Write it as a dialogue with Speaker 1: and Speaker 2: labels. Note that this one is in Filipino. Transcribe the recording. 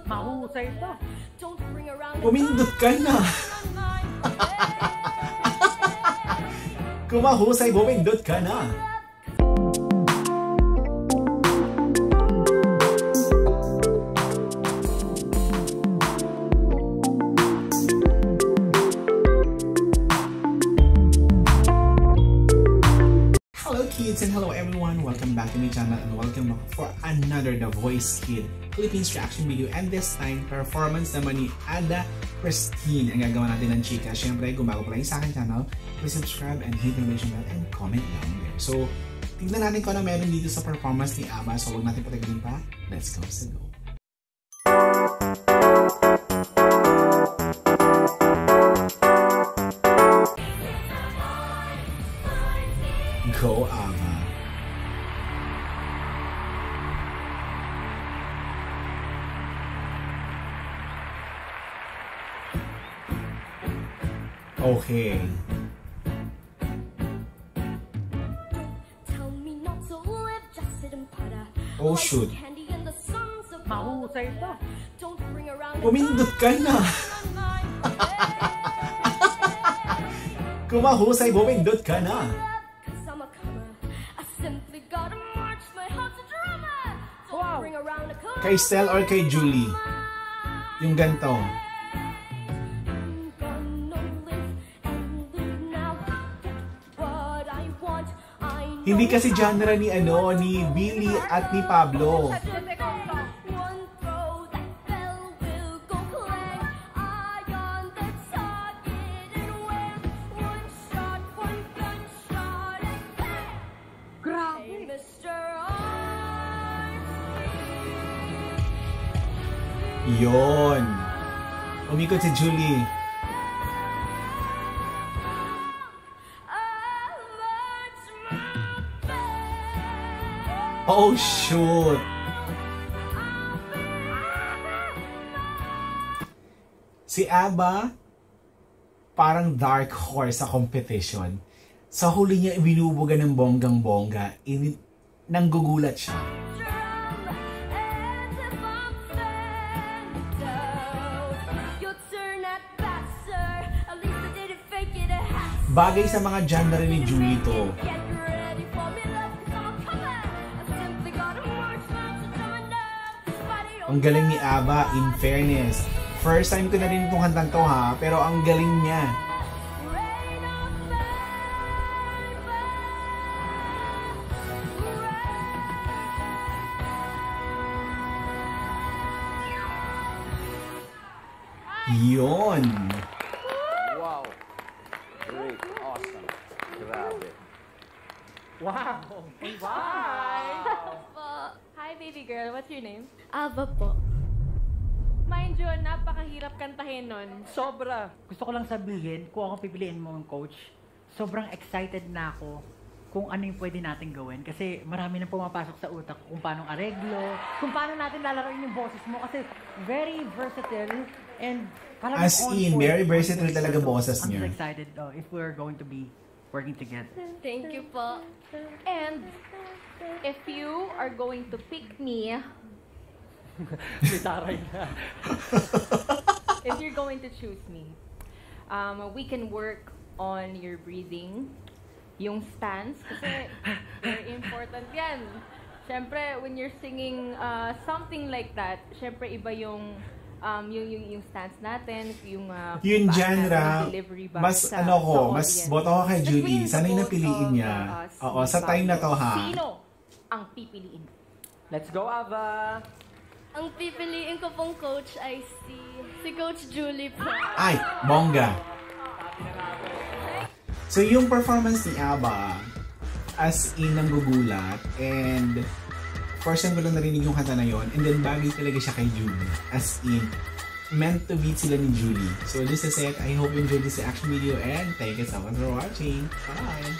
Speaker 1: Mahusay pa.
Speaker 2: Pumindot ka na. Kung mahusay, pumindot ka na. Kids and hello everyone, welcome back to my channel and welcome back for another The Voice Kid Philippines reaction video, and this time performance naman ni Ada Pristine ang gagawa natin ng chika. Syempre kung bago pa lang sa akin channel, please subscribe and hit the notification bell and comment down there. So tignan natin kung ano meron dito sa performance ni Aba, so huwag natin patagalin pa, let's go sa go. Go, Aba. Okay. Oh shoot.
Speaker 1: Mahusay pa.
Speaker 2: Pumindot ka na. Kung mahusay, pumindot ka na.
Speaker 1: Wow.
Speaker 2: Kay Stel or kay Julie? Yung ganto. Hindi kasi genre ni ni Billy at ni Pablo. Yon. Umikot si Julie. Oh shoot. Si Aba parang dark horse sa competition. Sa huli niya ibinubuga ng bonggang-bongga. Nanggugulat siya. Bagay sa mga genre ni Julie to. Ang galing ni Aba, in fairness. First time ko na rin itong kantang to ha, pero ang galing niya. Yon.
Speaker 3: Wow. Great. Awesome. Grabe.
Speaker 1: Wow.
Speaker 4: Wow.
Speaker 5: Hi baby girl, what's your name?
Speaker 4: Ava po.
Speaker 5: Mind you, napakahirap kantahin nun.
Speaker 1: Sobra. Gusto ko lang sabihin, kung ako pipiliin mo ng coach, sobrang excited na ako kung ano yung pwede natin gawin. Kasi marami nang pumapasok sa utak kung paano areglo, kung paano natin lalaroin yung boses mo. Kasi very versatile and parang
Speaker 2: as in, very versatile talaga boses niya.
Speaker 1: I'm so excited if we're going to be working together.
Speaker 4: Thank you po.
Speaker 5: And if you are going to pick me, if you're going to choose me, we can work on your breathing, yung stance, kasi very important yan. Syempre, when you're singing something like that, syempre iba yung stance natin, yung
Speaker 2: genre, mas mas boto ko kay Julie. Sana yung napiliin niya. Oo, sa time na to ha.
Speaker 5: Sino ang pipiliin?
Speaker 1: Let's go, Ava!
Speaker 4: Ang pipiliin ko pong coach ay si Coach Julie po.
Speaker 2: Ay, bongga. So yung performance ni Aba, as in nanggugulat, and first time ko lang narinig yung kanta na yon, and then bagay talaga siya kay Julie. As in, meant to beat sila ni Julie. So this is it. I hope you enjoyed this reaction video and thank you so much for watching. Bye!